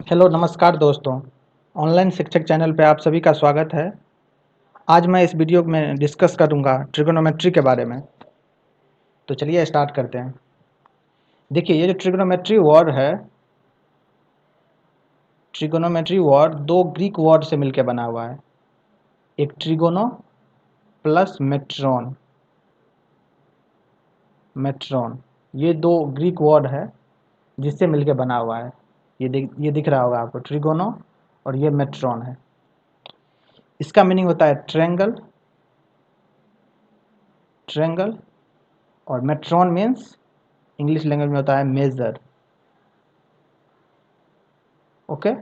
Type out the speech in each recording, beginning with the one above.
Hello नमस्कार दोस्तों। Online शिक्षक चैनल पे आप सभी का स्वागत है। आज मैं इस वीडियो में डिस्कस करूंगा ट्रिगोनोमेट्री के बारे में। तो चलिए स्टार्ट करते हैं। देखिए, ये जो ट्रिगोनोमेट्री वर्ड है, ट्रिगोनोमेट्री वर्ड दो ग्रीक वर्ड से मिलकर बना हुआ है। एक ट्रिगोनो प्लस मेट्रॉन। मेट्रॉन ये दो ग्रीक वर्ड है जिससे मिलकर बना हुआ है। ये दिख रहा होगा आपको, ट्रिगोनो और ये मेट्रॉन है। इसका मीनिंग होता है ट्रायंगल। ट्रायंगल और मेट्रॉन मीन्स इंग्लिश लैंग्वेज में होता है मेजर। ओके,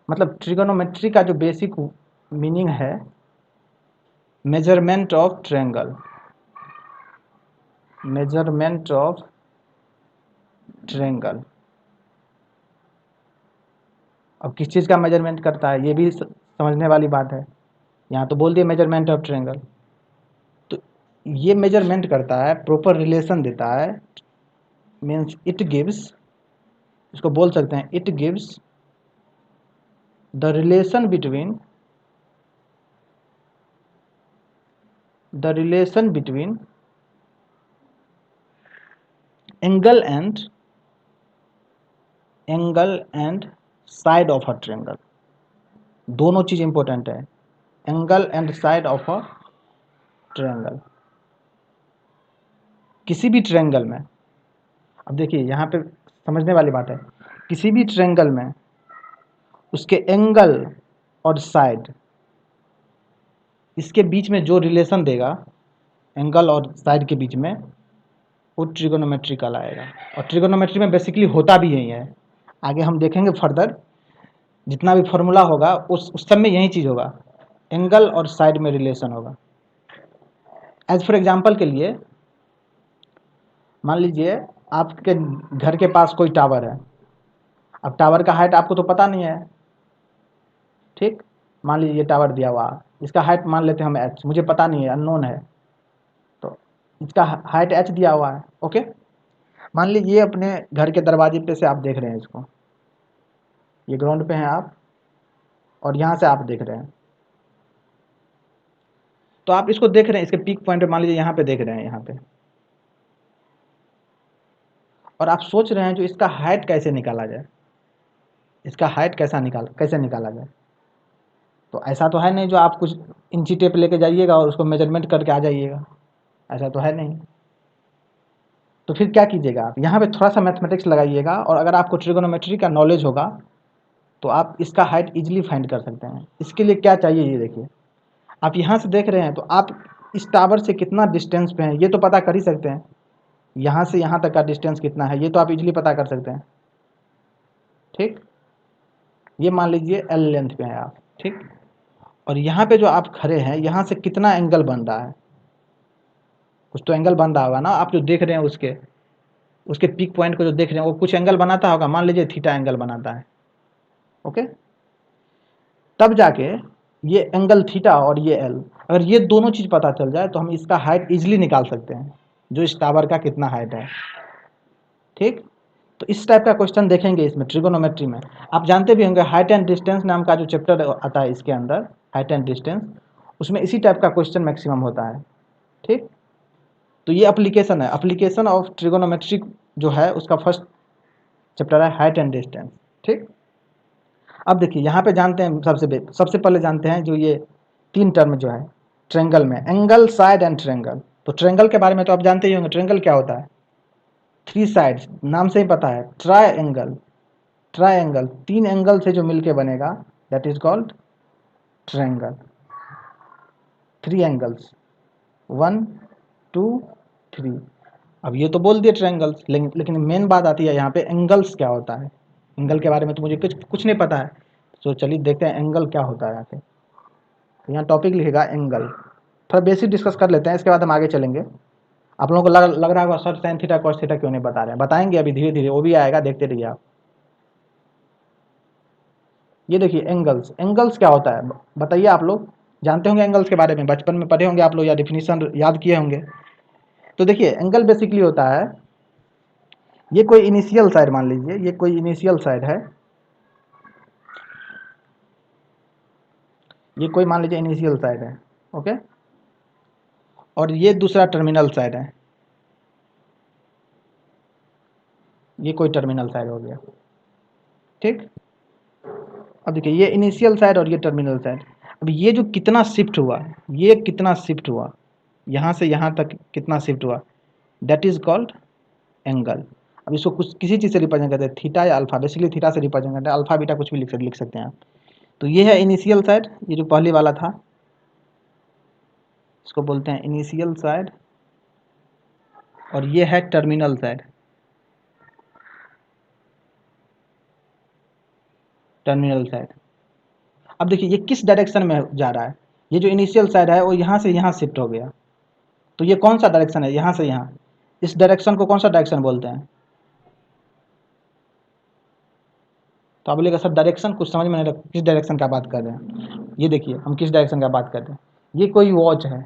मतलब ट्रिगोनोमेट्री का जो बेसिक मीनिंग है measurement of triangle. Measurement of triangle. अब किस चीज़ का मेजरमेंट करता है ये भी समझने वाली बात है। यहाँ तो बोल दिए मेजरमेंट ऑफ ट्रायंगल, तो ये मेजरमेंट करता है, प्रॉपर रिलेशन देता है। मीन्स इट गिव्स, इसको बोल सकते हैं it gives the relation between angle and side of a triangle. दोनों चीज इंपॉर्टेंट है, angle and side of a triangle. किसी भी ट्रायंगल में, अब देखिए यहाँ पे समझने वाली बात है, किसी भी ट्रायंगल में उसके एंगल और साइड, इसके बीच में जो रिलेशन देगा एंगल और साइड के बीच में, वो ट्रिगोनोमेट्री कहलाएगा। और ट्रिगोनोमेट्री में बेसिकली होता भी यही है। आगे हम देखेंगे फर्दर, जितना भी फॉर्मूला होगा उस सब में यही चीज़ होगा, एंगल और साइड में रिलेशन होगा। एज फॉर एग्जांपल के लिए मान लीजिए आपके घर के पास कोई टावर है। अब टावर का हाइट आपको तो पता नहीं है, ठीक। मान लीजिए ये टावर दिया हुआ, इसका हाइट मान लेते हैं हम h, मुझे पता नहीं है, अननोन है, तो इसका हाइट h दिया हुआ है। ओके, मान लीजिए अपने घर के दरवाजे पे से आप देख रहे हैं इसको, ये ग्राउंड पे हैं आप और यहाँ से आप देख रहे हैं, तो आप इसको देख रहे हैं, इसके पीक पॉइंट पे मान लीजिए यहाँ पे देख रहे हैं, यहाँ पे, और आप सोच रहे हैं जो इसका हाइट कैसे निकाला जाए, इसका हाइट कैसे निकाला जाए। तो ऐसा तो है नहीं जो आप कुछ इंची टेप लेके जाइएगा और उसको मेजरमेंट करके आ जाइएगा, ऐसा तो है नहीं। तो फिर क्या कीजिएगा, आप यहाँ पे थोड़ा सा मैथमेटिक्स लगाइएगा, और अगर आपको ट्रिगोनोमेट्री का नॉलेज होगा तो आप इसका हाइट इजीली फाइंड कर सकते हैं। इसके लिए क्या चाहिए, ये देखिए, आप यहाँ से देख रहे हैं तो आप इस टावर से कितना डिस्टेंस पे हैं ये तो पता कर ही सकते हैं। यहाँ से यहाँ तक का डिस्टेंस कितना है ये तो आप इजीली पता कर सकते हैं, ठीक। ये मान लीजिए एल लेंथ पे है आप, ठीक। और यहाँ पे जो आप खड़े हैं, यहाँ से कितना एंगल बन रहा है, कुछ तो एंगल बन रहा होगा ना। आप जो देख रहे हैं उसके पीक पॉइंट को जो देख रहे हैं वो कुछ एंगल बनाता होगा, मान लीजिए थीटा एंगल बनाता है। ओके, तब जाके ये एंगल थीटा और ये एल, अगर ये दोनों चीज़ पता चल जाए तो हम इसका हाइट इजीली निकाल सकते हैं, जो इस टावर का कितना हाइट है, ठीक। तो इस टाइप का क्वेश्चन देखेंगे इसमें ट्रिगोनोमेट्री में। आप जानते भी होंगे हाइट एंड डिस्टेंस नाम का जो चैप्टर आता है इसके अंदर, हाइट एंड डिस्टेंस, उसमें इसी टाइप का क्वेश्चन मैक्सिमम होता है, ठीक। तो ये एप्लीकेशन है, एप्लीकेशन ऑफ ट्रिगोनोमेट्री जो है उसका फर्स्ट चैप्टर है हाइट एंड डिस्टेंस, ठीक। अब देखिए यहाँ पे जानते हैं, सबसे पहले जानते हैं जो ये तीन टर्म जो है ट्रायंगल में, एंगल, साइड एंड ट्रायंगल। तो ट्रायंगल के बारे में तो आप जानते ही होंगे, ट्रायंगल क्या होता है, थ्री साइड्स, नाम से ही पता है, ट्रायंगल। ट्रायंगल तीन एंगल से जो मिलके बनेगा that is called triangle. Three angles, 1 2 3। अब ये तो बोल दिए ट्रायंगल्स, लेकिन मेन बात आती है यहाँ पे एंगल्स क्या होता है। एंगल के बारे में तो मुझे कुछ नहीं पता है, तो चलिए देखते हैं एंगल क्या होता है आके। तो यहाँ टॉपिक लिखेगा एंगल, थोड़ा बेसिक डिस्कस कर लेते हैं, इसके बाद हम आगे चलेंगे। आप लोगों को लग रहा होगा sir sine theta cos theta क्यों नहीं बता रहे हैं, बताएंगे अभी धीरे धीरे, वो भी आएगा, देखते रहिए आप। ये देखिए एंगल्स, एंगल्स क्या होता है बताइए। आप लोग जानते होंगे एंगल्स के बारे में, बचपन में पढ़े होंगे आप लोग या डिफिनीशन याद किए होंगे। तो देखिए एंगल बेसिकली होता है, ये कोई इनिशियल साइड मान लीजिए, ये कोई इनिशियल साइड है, ये कोई मान लीजिए इनिशियल साइड है, ओके, और ये दूसरा टर्मिनल साइड है, ये कोई टर्मिनल साइड हो गया, ठीक। अब देखिए ये इनिशियल साइड और ये टर्मिनल साइड, अब ये जो कितना शिफ्ट हुआ, ये कितना शिफ्ट हुआ, यहाँ से यहाँ तक कितना शिफ्ट हुआ, दैट इज कॉल्ड एंगल। अब इसको कुछ किसी चीज़ से रिप्रेजेंट करते हैं, थीटा या अल्फा, बेसिकली थीटा से रिप्रेजेंट करते हैं, अल्फा बीटा कुछ भी लिख सकते हैं आप। तो ये है इनिशियल साइड, ये जो पहले वाला था इसको बोलते हैं इनिशियल साइड, और ये है टर्मिनल साइड, टर्मिनल साइड। अब देखिए ये किस डायरेक्शन में जा रहा है, ये जो इनिशियल साइड है वो यहाँ से यहाँ शिफ्ट हो गया, तो ये कौन सा डायरेक्शन है, यहाँ से यहाँ, इस डायरेक्शन को कौन सा डायरेक्शन बोलते हैं। तो आप बोलेगा सर डायरेक्शन कुछ समझ में नहीं रहा, किस डायरेक्शन का बात कर रहे हैं। ये देखिए हम किस डायरेक्शन का बात कर रहे हैं, ये कोई वॉच है,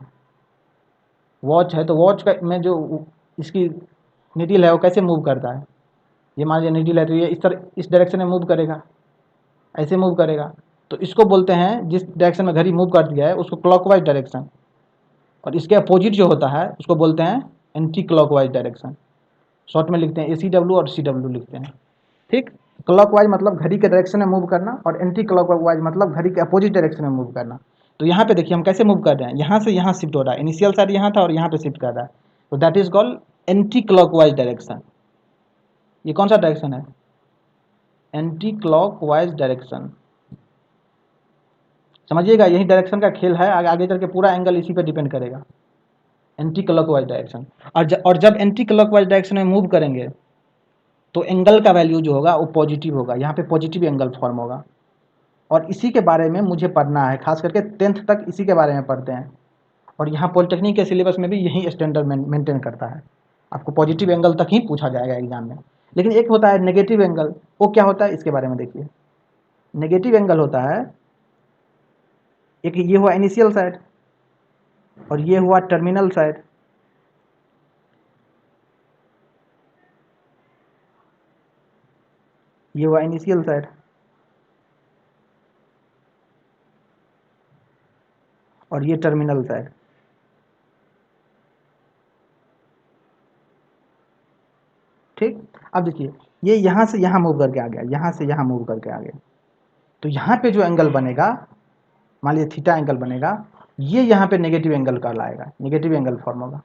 वॉच है, तो वॉच का में जो इसकी नीडल है वो कैसे मूव करता है, ये मान लीजिए नीडल है तो ये इस तरह इस डायरेक्शन में मूव करेगा, ऐसे मूव करेगा, तो इसको बोलते हैं जिस डायरेक्शन में घड़ी मूव कर दिया है उसको क्लॉकवाइज डायरेक्शन, और इसके अपोजिट जो होता है उसको बोलते हैं एंटी क्लॉकवाइज डायरेक्शन, शॉर्ट में लिखते हैं ACW और CW लिखते हैं, ठीक। क्लॉकवाइज मतलब घड़ी के डायरेक्शन में मूव करना, और एंटी क्लॉकवाइज मतलब घड़ी के अपोजिट डायरेक्शन में मूव करना। तो यहाँ पे देखिए हम कैसे मूव कर रहे हैं, यहाँ से यहाँ शिफ्ट हो रहा है, इनिशियल साइड यहाँ था और यहाँ पे शिफ्ट कर रहा है, तो that is called anti clockwise direction. ये कौन सा डायरेक्शन है, एंटी क्लॉकवाइज डायरेक्शन। समझिएगा यही डायरेक्शन का खेल है, आगे चल के पूरा एंगल इसी पे डिपेंड करेगा, एंटी क्लॉकवाइज डायरेक्शन। और जब एंटी क्लॉकवाइज डायरेक्शन में मूव करेंगे तो एंगल का वैल्यू जो होगा वो पॉजिटिव होगा, यहाँ पे पॉजिटिव एंगल फॉर्म होगा, और इसी के बारे में मुझे पढ़ना है, खास करके 10th तक इसी के बारे में पढ़ते हैं, और यहाँ पॉलिटेक्निक के सिलेबस में भी यही स्टैंडर्ड मेंटेन करता है, आपको पॉजिटिव एंगल तक ही पूछा जाएगा एग्जाम में। लेकिन एक होता है नेगेटिव एंगल, वो क्या होता है इसके बारे में देखिए। नेगेटिव एंगल होता है, एक ये हुआ इनिशियल साइड और ये हुआ टर्मिनल साइड, ये हुआ इनिशियल साइड और ये टर्मिनल साइड, ठीक। अब देखिए ये यहाँ से यहाँ मूव करके आ गया, यहाँ से यहाँ मूव करके आ गया, तो यहाँ पे जो एंगल बनेगा, मान लीजिए थीटा एंगल बनेगा, ये यहाँ पे नेगेटिव एंगल कहलाएगा, नेगेटिव एंगल फॉर्म होगा।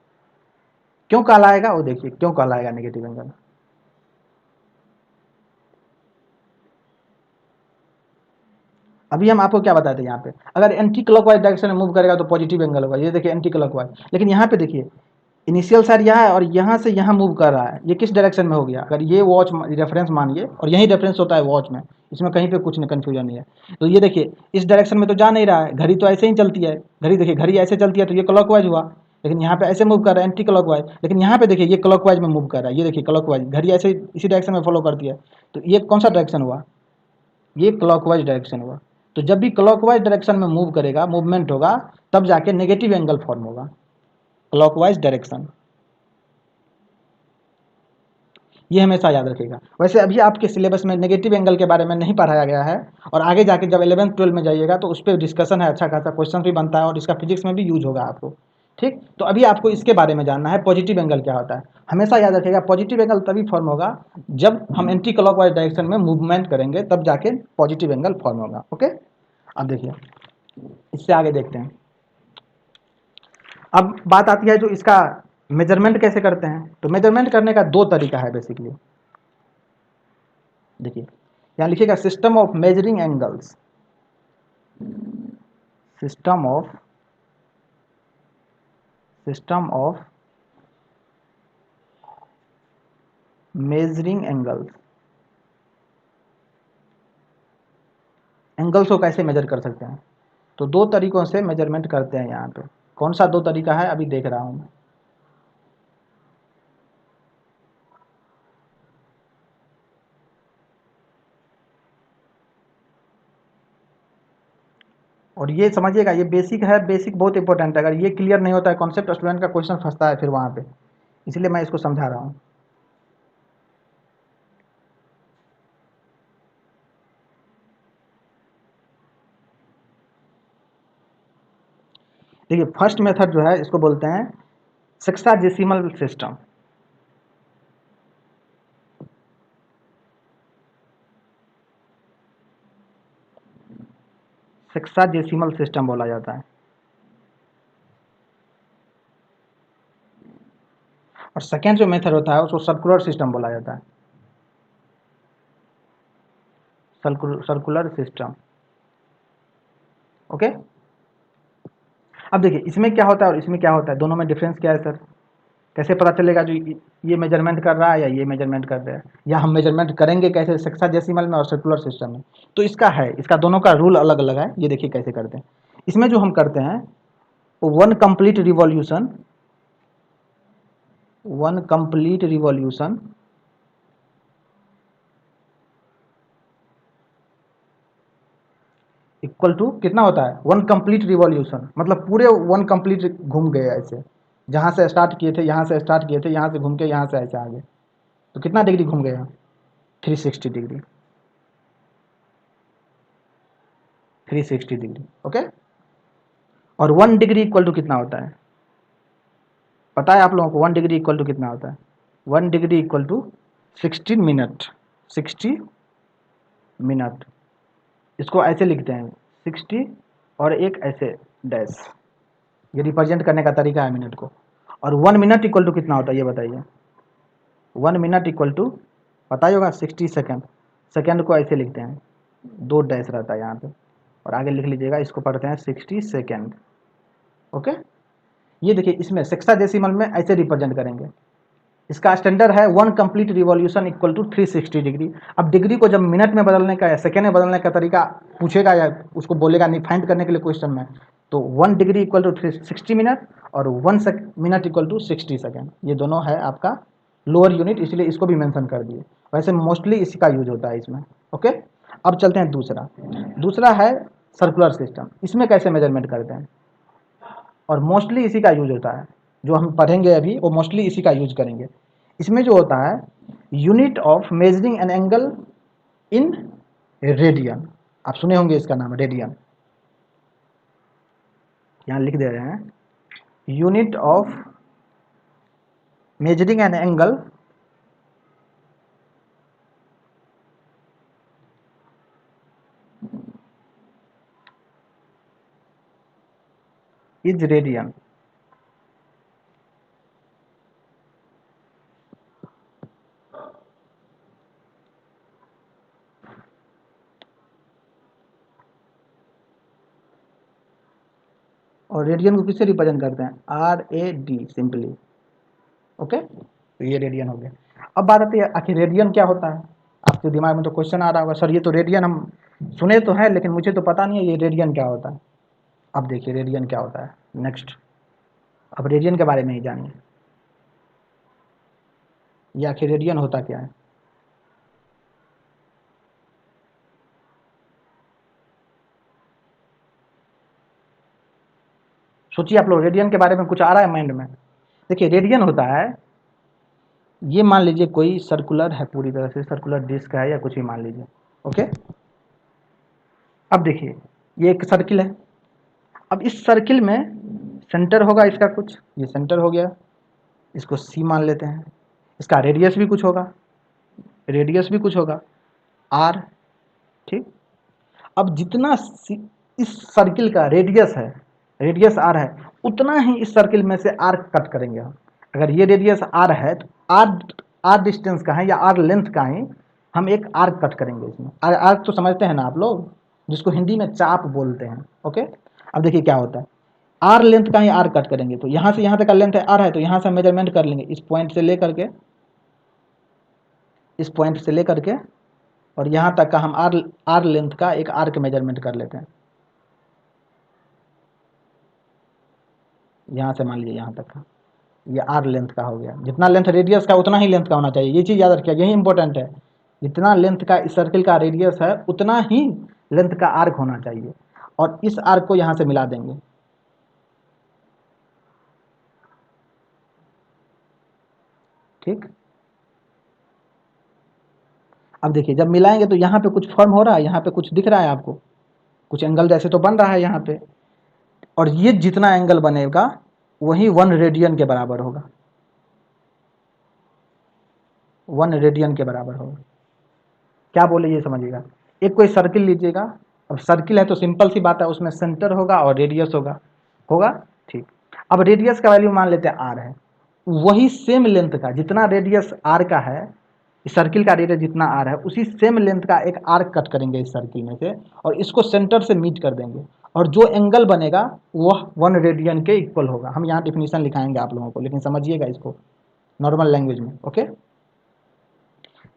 क्यों कहलाएगा वो देखिए, क्यों कहलाएगा नेगेटिव एंगल। अभी हम आपको क्या बताते हैं, यहाँ पे अगर एंटी क्लॉकवाइज डायरेक्शन में मूव करेगा तो पॉजिटिव एंगल होगा, ये देखिए एंटी क्लॉकवाइज। लेकिन यहाँ पे देखिए इनिशियल साइड यहाँ है और यहाँ से यहाँ मूव कर रहा है, ये किस डायरेक्शन में हो गया, अगर ये वॉच रेफरेंस मानिए, और यही रेफरेंस होता है वॉच में, इसमें कहीं पे कुछ कन्फ्यूजन नहीं है। तो ये देखिए इस डायरेक्शन में तो जा नहीं रहा है, घड़ी तो ऐसे ही चलती है, घड़ी देखिए घड़ी ऐसे चलती है तो ये क्लॉकवाइज हुआ, लेकिन यहाँ पे ऐसे मूव कर रहा है एंटी क्लॉकवाइज, लेकिन यहाँ पे देखिए ये क्लॉकवाइज में मूव कर रहा है, ये देखिए क्लॉकवाइज, घड़ी ऐसे इसी डायरेक्शन में फॉलो करती है, तो ये कौन सा डायरेक्शन हुआ, ये क्लॉकवाइज डायरेक्शन हुआ। तो जब भी क्लॉकवाइज डायरेक्शन में मूव करेगा, मूवमेंट होगा, तब जाके नेगेटिव एंगल फॉर्म होगा, क्लॉकवाइज डायरेक्शन, ये हमेशा याद रखिएगा। वैसे अभी आपके सिलेबस में नेगेटिव एंगल के बारे में नहीं पढ़ाया गया है, और आगे जाके जब 11th-12 में जाइएगा तो उस पर डिस्कशन है, अच्छा खासा क्वेश्चन भी बनता है और इसका फिजिक्स में भी यूज होगा आपको, ठीक। तो अभी आपको इसके बारे में जानना है पॉजिटिव एंगल क्या होता है। हमेशा याद रखिएगा पॉजिटिव एंगल तभी फॉर्म होगा जब हम एंटी क्लॉकवाइज डायरेक्शन में मूवमेंट करेंगे, तब जाके पॉजिटिव एंगल फॉर्म होगा, ओके। अब देखिए इससे आगे देखते हैं। अब बात आती है जो इसका मेजरमेंट कैसे करते हैं। तो मेजरमेंट करने का दो तरीका है बेसिकली, देखिए यहाँ लिखिएगा system of measuring angles, system of measuring angles. Angles को कैसे मेजर कर सकते हैं, तो दो तरीकों से मेजरमेंट करते हैं यहाँ पे। कौन सा दो तरीका है अभी देख रहा हूँ मैं। और ये समझिएगा ये बेसिक है, बेसिक बहुत इंपॉर्टेंट है, अगर ये क्लियर नहीं होता है कॉन्सेप्ट, स्टूडेंट का क्वेश्चन फंसता है फिर वहाँ पे, इसलिए मैं इसको समझा रहा हूँ। देखिए फर्स्ट मेथड जो है इसको बोलते हैं सेक्साडेसिमल सिस्टम। सेक्साडेसिमल सिस्टम बोला जाता है। और सेकेंड जो मेथड होता है उसको सर्कुलर सिस्टम बोला जाता है। Circular system. ओके। अब देखिए इसमें क्या होता है और इसमें क्या होता है, दोनों में डिफरेंस क्या है सर? कैसे पता चलेगा जो ये मेजरमेंट कर रहा है या ये मेजरमेंट कर रहा है, या हम मेजरमेंट करेंगे कैसे सेक्साडेसिमल में और सर्कुलर सिस्टम में? तो इसका है, इसका दोनों का रूल अलग अलग है। ये देखिए कैसे करते हैं। इसमें जो हम करते हैं one complete revolution equal to कितना होता है? वन कंप्लीट रिवॉल्यूशन, मतलब पूरे वन कंप्लीट घूम गए ऐसे, जहां से स्टार्ट किए थे, यहाँ से स्टार्ट किए थे, यहाँ से घूम के यहाँ से ऐसे आगे, तो कितना डिग्री घूम गए? 360 डिग्री। 360 डिग्री। ओके। और 1 डिग्री इक्वल टू कितना होता है? पता है आप लोगों को 1 डिग्री इक्वल टू कितना होता है? 1 degree equal to 60 minute. 60 minute. इसको ऐसे लिखते हैं 60 और एक ऐसे डैश, ये रिप्रेजेंट करने का तरीका है मिनट को। और 1 मिनट इक्वल टू कितना होता है ये बताइए? 1 मिनट इक्वल टू पता ही होगा 60 सेकेंड। सेकेंड को ऐसे लिखते हैं, 2 डैश रहता है यहाँ पे, और आगे लिख लीजिएगा, इसको पढ़ते हैं 60 सेकेंड। ओके। ये देखिए इसमें सेक्साडेसिमल में ऐसे रिप्रेजेंट करेंगे। इसका स्टैंडर्ड है 1 complete revolution equal to 360 degree. अब डिग्री को जब मिनट में बदलने का या सेकेंड में बदलने का तरीका पूछेगा या उसको बोलेगा नहीं फाइंड करने के लिए क्वेश्चन में, तो 1 डिग्री इक्वल टू 360 मिनट और 1 मिनट इक्वल टू 60 सेकेंड, ये दोनों है आपका लोअर यूनिट, इसलिए इसको भी मेंशन कर दिए। वैसे मोस्टली इसी का यूज होता है इसमें। ओके। अब चलते हैं दूसरा है सर्कुलर सिस्टम। इसमें कैसे मेजरमेंट करते हैं? और मोस्टली इसी का यूज होता है, जो हम पढ़ेंगे अभी वो मोस्टली इसी का यूज करेंगे। इसमें जो होता है unit of measuring an angle in radian. आप सुने होंगे इसका नाम रेडियन, यहाँ लिख दे रहे हैं unit of measuring an angle is radian. और रेडियन को किससे रिप्रेजेंट करते हैं? RAD simply. ओके। तो ये रेडियन हो गया। अब बात आती है आखिर रेडियन क्या होता है? आपके दिमाग में तो क्वेश्चन आ रहा होगा, सर ये तो रेडियन हम सुने तो है लेकिन मुझे तो पता नहीं है ये रेडियन क्या होता है। अब देखिए रेडियन क्या होता है नेक्स्ट। अब रेडियन के बारे में ही जानिए, ये आखिर रेडियन होता क्या है। सोचिए आप लोग, रेडियन के बारे में कुछ आ रहा है माइंड में? देखिए रेडियन होता है, ये मान लीजिए कोई सर्कुलर है, पूरी तरह से सर्कुलर डिस्क है या कुछ भी मान लीजिए। ओके। अब देखिए ये एक सर्किल है। अब इस सर्किल में सेंटर होगा इसका कुछ, ये सेंटर हो गया, इसको C मान लेते हैं। इसका रेडियस भी कुछ होगा, R। ठीक। अब जितना इस सर्किल का रेडियस R है, उतना ही इस सर्किल में से R कट करेंगे हम। अगर ये रेडियस R है तो R डिस्टेंस का है या R लेंथ का है, हम एक R कट करेंगे इसमें। R तो समझते हैं ना आप लोग, जिसको हिंदी में चाप बोलते हैं। ओके। अब देखिए क्या होता है, R लेंथ का ही R कट करेंगे, तो यहाँ से यहाँ तक का लेंथ है R है, तो यहाँ से मेजरमेंट कर लेंगे, इस पॉइंट से लेकर के और यहाँ तक का हम R लेंथ का एक आर्क मेजरमेंट कर लेते हैं। यहाँ से मान लीजिए यहाँ तक का, ये R लेंथ का हो गया। जितना लेंथ रेडियस का उतना ही लेंथ का होना चाहिए, ये चीज़ याद रखिए, यही इंपॉर्टेंट है। जितना लेंथ का इस सर्किल का रेडियस है उतना ही लेंथ का आर्क होना चाहिए, और इस आर्क को यहाँ से मिला देंगे। ठीक। अब देखिए जब मिलाएंगे तो यहाँ पे कुछ फॉर्म हो रहा है, यहाँ पे कुछ दिख रहा है आपको, कुछ एंगल जैसे तो बन रहा है यहाँ पे। और ये जितना एंगल बनेगा वही 1 रेडियन के बराबर होगा, 1 रेडियन के बराबर होगा। क्या बोले ये समझिएगा। एक कोई सर्किल लीजिएगा, अब सर्किल है तो सिंपल सी बात है, उसमें सेंटर होगा और रेडियस होगा, होगा ठीक। अब रेडियस का वैल्यू मान लेते हैं आर है, वही सेम लेंथ का जितना रेडियस आर का है, इस सर्किल का रेडियस जितना आर है उसी सेम लेंथ का एक आर्क कट करेंगे इस सर्किल में से और इसको सेंटर से मीट कर देंगे और जो एंगल बनेगा वह 1 रेडियन के इक्वल होगा। हम यहाँ डिफिनीशन लिखाएंगे आप लोगों को, लेकिन समझिएगा इसको नॉर्मल लैंग्वेज में, ओके।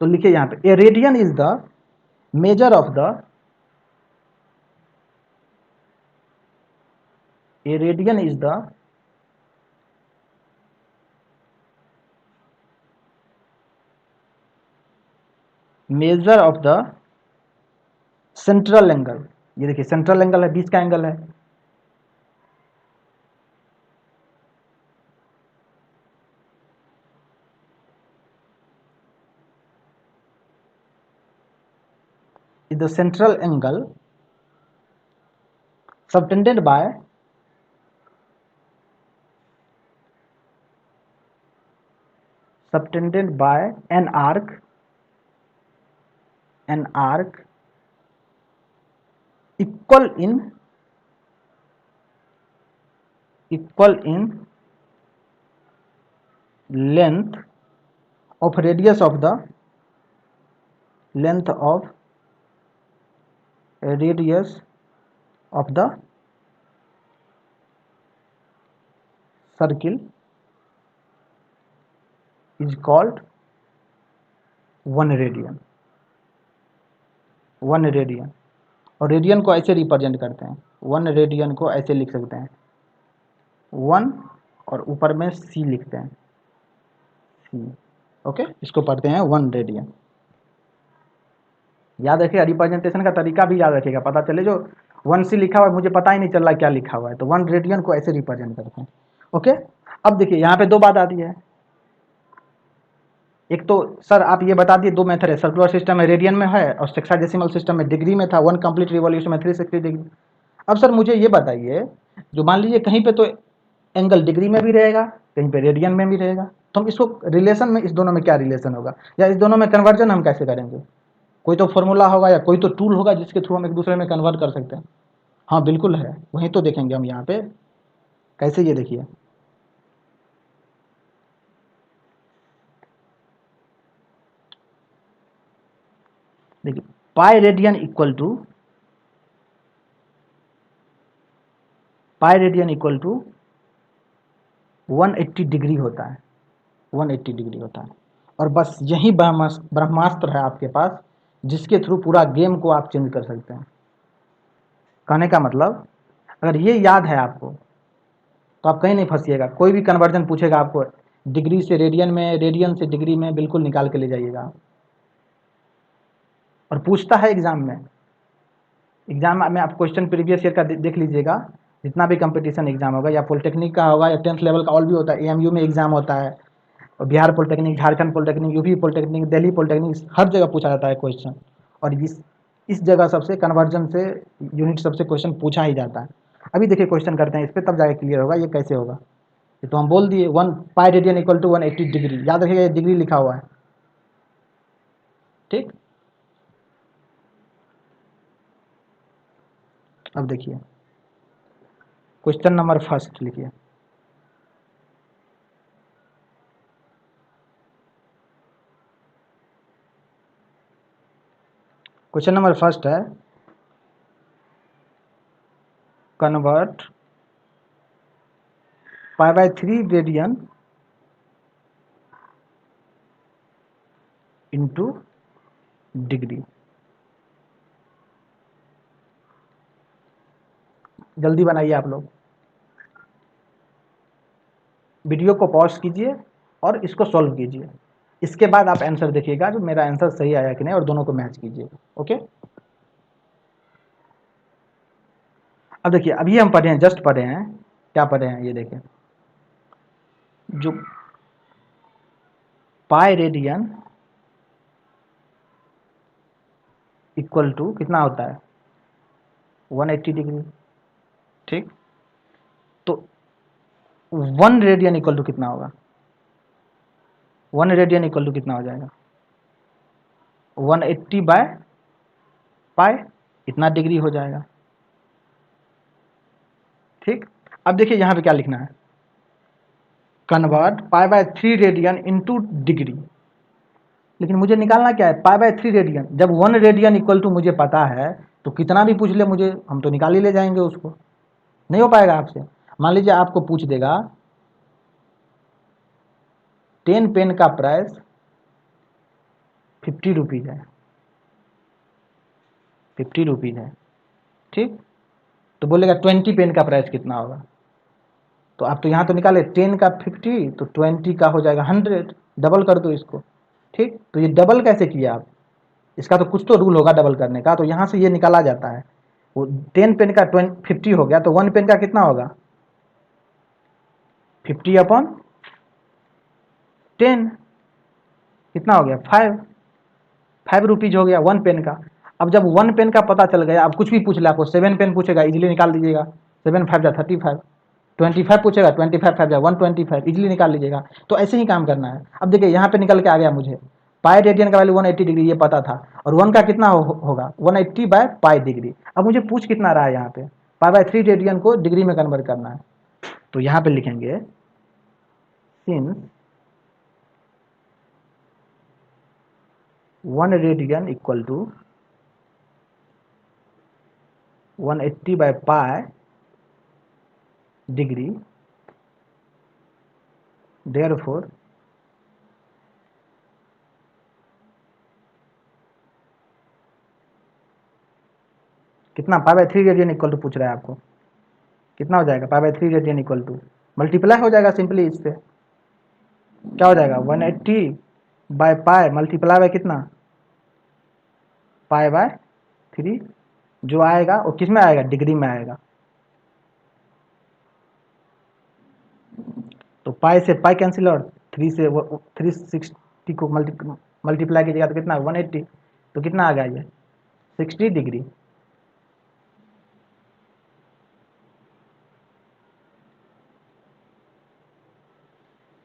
तो लिखिए यहाँ पे, a radian is the measure of the, a radian is the measure of the central angle. ये देखिए सेंट्रल एंगल है, बीच का एंगल है, is the central angle subtended by an arc equal in length of radius of the circle is called 1 radian, 1 radian. और radian को ऐसे represent करते हैं, 1 रेडियन को ऐसे लिख सकते हैं, 1 और ऊपर में सी लिखते हैं, सी, ओके। इसको पढ़ते हैं 1 रेडियन। याद रखिएगा, रिप्रेजेंटेशन का तरीका भी याद रखिएगा, पता चले जो 1 सी लिखा हुआ है मुझे पता ही नहीं चल रहा क्या लिखा हुआ है, तो 1 रेडियन को ऐसे रिप्रेजेंट करते हैं, ओके। अब देखिए यहाँ पे दो बात आती है, एक तो सर आप ये बता दिए दो मेथड है, सर्कुलर सिस्टम में रेडियन में है और हेक्साडेसिमल सिस्टम में डिग्री में था, 1 कंप्लीट रिवॉल्यूशन में 360 डिग्री। अब सर मुझे ये बताइए, जो मान लीजिए कहीं पे तो एंगल डिग्री में भी रहेगा, कहीं पे रेडियन में भी रहेगा, तो हम इसको रिलेशन में, इस दोनों में क्या रिलेशन होगा, या इस दोनों में कन्वर्जन हम कैसे करेंगे? कोई तो फॉर्मूला होगा या कोई तो टूल होगा जिसके थ्रू हम एक दूसरे में कन्वर्ट कर सकते हैं। हाँ बिल्कुल है, वहीं तो देखेंगे हम यहाँ पे कैसे। ये देखिए, देखिए pi radian equal to 180 degree होता है, 180 डिग्री होता है। और बस यही ब्रह्मास्त्र है आपके पास जिसके थ्रू पूरा गेम को आप चेंज कर सकते हैं। कहने का मतलब, अगर ये याद है आपको तो आप कहीं नहीं फंसिएगा, कोई भी कन्वर्जन पूछेगा आपको डिग्री से रेडियन में, रेडियन से डिग्री में, बिल्कुल निकाल के ले जाइएगा आप। और पूछता है एग्जाम में, आप क्वेश्चन प्रीवियस ईयर का देख लीजिएगा, जितना भी कंपटीशन एग्जाम होगा, या पॉलिटेक्निक का होगा या 10th लेवल का और भी होता है, एएमयू में एग्जाम होता है, और Bihar polytechnic, Jharkhand polytechnic, UP polytechnic, Delhi polytechnic, हर जगह पूछा जाता है क्वेश्चन। और इस जगह सबसे कन्वर्जन से यूनिट सबसे क्वेश्चन पूछा ही जाता है। अभी देखिए क्वेश्चन करते हैं इस पर, तब जाके क्लियर होगा ये कैसे होगा। ये तो हम बोल दिए 1 pi radian equal to 180 degree, याद रखिएगा ये डिग्री लिखा हुआ है, ठीक। अब देखिए क्वेश्चन नंबर फर्स्ट लिखिए, क्वेश्चन नंबर फर्स्ट है, कन्वर्ट π/3 रेडियन इंटू डिग्री। जल्दी बनाइए आप लोग, वीडियो को पॉज कीजिए और इसको सॉल्व कीजिए, इसके बाद आप आंसर देखिएगा जो मेरा आंसर सही आया कि नहीं, और दोनों को मैच कीजिए, ओके। अब देखिए, अभी हम पढ़े हैं, जस्ट पढ़े हैं, क्या पढ़े हैं ये देखें, जो पाई रेडियन इक्वल टू कितना होता है, 180 डिग्री, ठीक। 1 रेडियन इक्वल टू कितना होगा? 1 रेडियन इक्वल टू कितना हो जाएगा? 180 बाय पाई, इतना डिग्री हो जाएगा। ठीक, अब देखिए यहाँ पे क्या लिखना है, convert pi by 3 radian into degree. लेकिन मुझे निकालना क्या है, पाई बाय 3 रेडियन। जब 1 रेडियन इक्वल टू मुझे पता है तो कितना भी पूछ ले मुझे, हम तो निकाल ही ले जाएंगे उसको, नहीं हो पाएगा आपसे। मान लीजिए आपको पूछ देगा 10 पेन का प्राइस 50 रुपीज़ है, 50 रुपीज़ है, ठीक, तो बोलेगा 20 पेन का प्राइस कितना होगा? तो आप तो यहाँ तो निकाले 10 का 50, तो 20 का हो जाएगा 100, डबल कर दो इसको। ठीक, तो ये डबल कैसे किया आप, इसका तो कुछ तो रूल होगा डबल करने का, तो यहाँ से ये निकाला जाता है। वो 10 पेन का 50 हो गया, तो 1 पेन का कितना होगा? 50 अपॉन 10, कितना हो गया? 5 रुपीज़ हो गया 1 पेन का। अब जब 1 पेन का पता चल गया, अब कुछ भी पूछ ले, आपको 7 पेन पूछेगा, इजीली निकाल दीजिएगा, 7 5 जा 35, 25 पूछेगा, 25 5 जा 125, इजीली निकाल लीजिएगा। तो ऐसे ही काम करना है। अब देखिए यहाँ पे निकल के आ गया मुझे, पाई रेडियन का वैल्यू 180 डिग्री, ये पता था, और 1 का कितना होगा? 180 बाय पाई डिग्री। अब मुझे पूछ कितना रहा है यहाँ पे, पाई बाय 3 रेडियन को डिग्री में कन्वर्ट करना है। तो यहाँ पे लिखेंगे since 1 radian equal to 180 by pi degree, therefore कितना, pi by 3 radian equal to पूछ रहा है आपको, कितना हो जाएगा? Pi by 3 radian equal to multiply हो जाएगा सिंपली इससे, क्या हो जाएगा? 180 बाय पाई मल्टीप्लाई बाय कितना? पाई बाय 3, जो आएगा वो किस में आएगा? डिग्री में आएगा। तो पाई से पाई कैंसिल, और 3 से वो 360 को मल्टीप्लाई कीजिएगा तो कितना? 180, तो कितना आ गया ये? 60 डिग्री।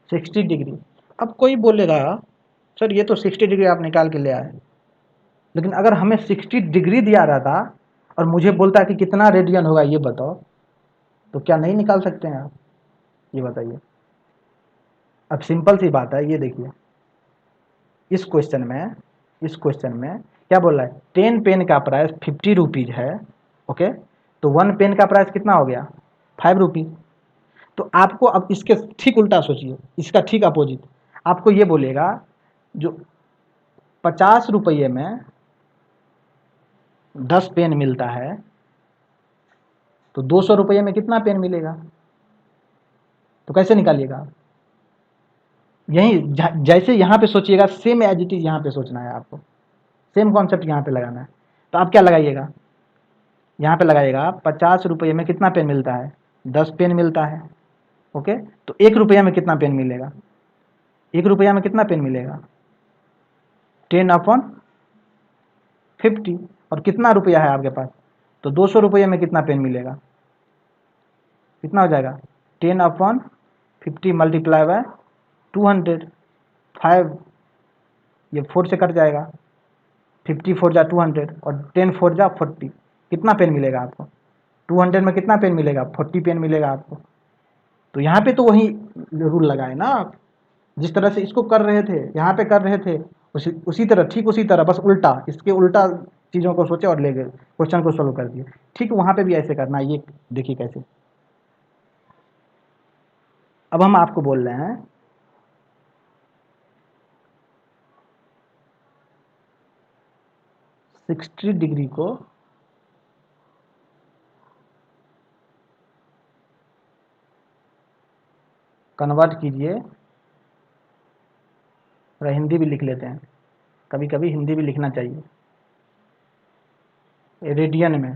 Sixty degree. अब कोई बोलेगा सर ये तो 60 डिग्री आप निकाल के ले आए, लेकिन अगर हमें 60 डिग्री दिया रहता और मुझे बोलता कि कितना रेडियन होगा ये बताओ, तो क्या नहीं निकाल सकते हैं आप? ये बताइए। अब सिंपल सी बात है, ये देखिए इस क्वेश्चन में क्या बोल रहा है? 10 पेन का प्राइस 50 रुपीज़ है, ओके, तो 1 पेन का प्राइस कितना हो गया? 5 रुपीज़। तो आपको अब इसके ठीक उल्टा सोचिए, इसका ठीक अपोजिट, आपको ये बोलेगा जो 50 रुपये में 10 पेन मिलता है, तो 200 रुपये में कितना पेन मिलेगा? तो कैसे निकालिएगा आप? यही जैसे यहाँ पे सोचिएगा, सेम एज इट इज यहाँ पे सोचना है आपको, सेम कॉन्सेप्ट यहाँ पे लगाना है। तो आप क्या लगाइएगा, यहाँ पे लगाइएगा 50 रुपये में कितना पेन मिलता है? 10 पेन मिलता है, ओके, तो 1 रुपया में कितना पेन मिलेगा? 1 रुपया में कितना पेन मिलेगा? 10 अपॉन 50, और कितना रुपया है आपके पास? तो 200 रुपये में कितना पेन मिलेगा? कितना हो जाएगा? 10 अपॉन 50 मल्टीप्लाई बाय 200, 5, ये 4 से कट जाएगा, 50 4 जा 200, और 10 4 जा 40, कितना पेन मिलेगा आपको? 200 में कितना पेन मिलेगा? 40 पेन मिलेगा आपको। तो यहाँ पे तो वही रूल लगाए ना आप, जिस तरह से इसको कर रहे थे यहाँ पे कर रहे थे, उसी तरह, ठीक उसी तरह, बस उल्टा, इसके उल्टा चीज़ों को सोचे और ले गए, क्वेश्चन को सोल्व कर दिए। ठीक वहाँ पे भी ऐसे करना है, ये देखिए कैसे। अब हम आपको बोल रहे हैं 60 डिग्री को कन्वर्ट कीजिए, और हिंदी भी लिख लेते हैं, कभी कभी हिंदी भी लिखना चाहिए, रेडियन में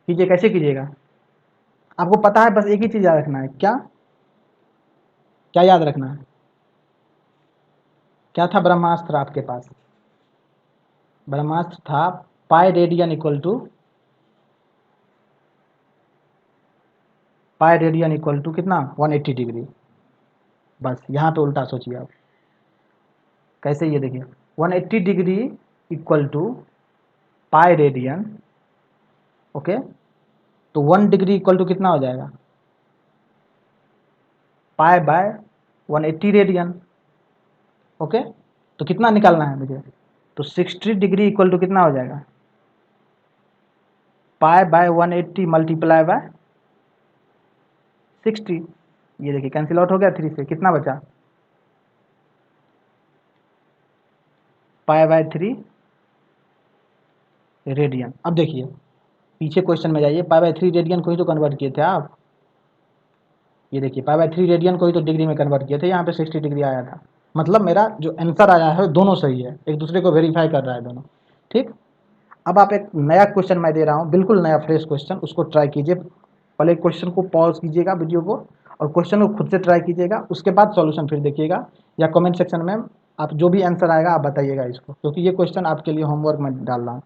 कीजिए। कैसे कीजिएगा? आपको पता है, बस एक ही चीज़ याद रखना है, क्या क्या याद रखना है? क्या था ब्रह्मास्त्र आपके पास? ब्रह्मास्त्र था pi radian equal to pi radian equal to कितना 180 डिग्री। बस यहाँ पे उल्टा सोचिए आप कैसे, ये देखिए 180 degree equal to pi radian. Okay, तो 1 डिग्री इक्वल टू कितना हो जाएगा, पाई बाय 180 रेडियन। ओके, तो कितना निकालना है मुझे, तो 60 डिग्री इक्वल टू कितना हो जाएगा, पाई बाय 180 मल्टीप्लाई बाय 60। ये देखिए कैंसिल आउट हो गया, 3 से कितना बचा, पाई बाय 3 रेडियन। अब देखिए पीछे क्वेश्चन में जाइए, पाई बाय 3 रेडियन को ही तो कन्वर्ट किए थे आप। ये देखिए पाई बाय 3 रेडियन को ही तो डिग्री में कन्वर्ट किए थे, यहाँ पे 60 डिग्री आया था। मतलब मेरा जो आंसर आया है दोनों सही है, एक दूसरे को वेरीफाई कर रहा है दोनों। ठीक, अब आप एक नया क्वेश्चन मैं दे रहा हूँ, बिल्कुल नया फ्रेश क्वेश्चन, उसको ट्राई कीजिए। पहले क्वेश्चन को पॉज कीजिएगा वीडियो को, और क्वेश्चन को खुद से ट्राई कीजिएगा, उसके बाद सॉल्यूशन फिर देखिएगा, या कमेंट सेक्शन में आप जो भी आंसर आएगा आप बताइएगा इसको, क्योंकि ये क्वेश्चन आपके लिए होमवर्क में डाल रहा हूँ।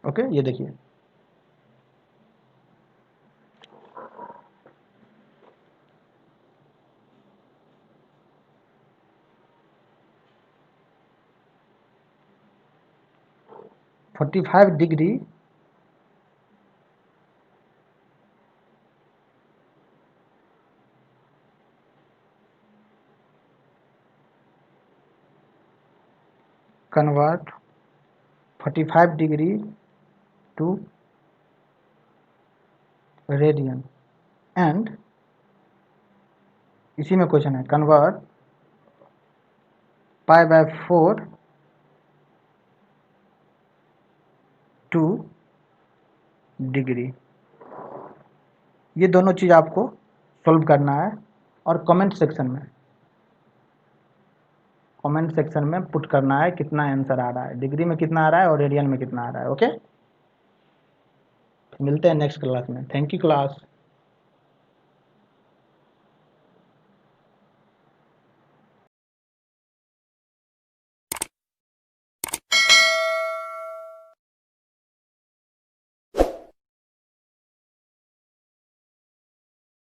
ओके, ये देखिए forty 45 degree convert 45 degree to radian, and इसी में क्वेश्चन है convert pi by 4 to degree. ये दोनों चीज़ आपको सॉल्व करना है, और कमेंट सेक्शन में पुट करना है कितना आंसर आ रहा है, डिग्री में कितना आ रहा है और रेडियन में कितना आ रहा है। ओके, मिलते हैं नेक्स्ट क्लास में। Thank you class.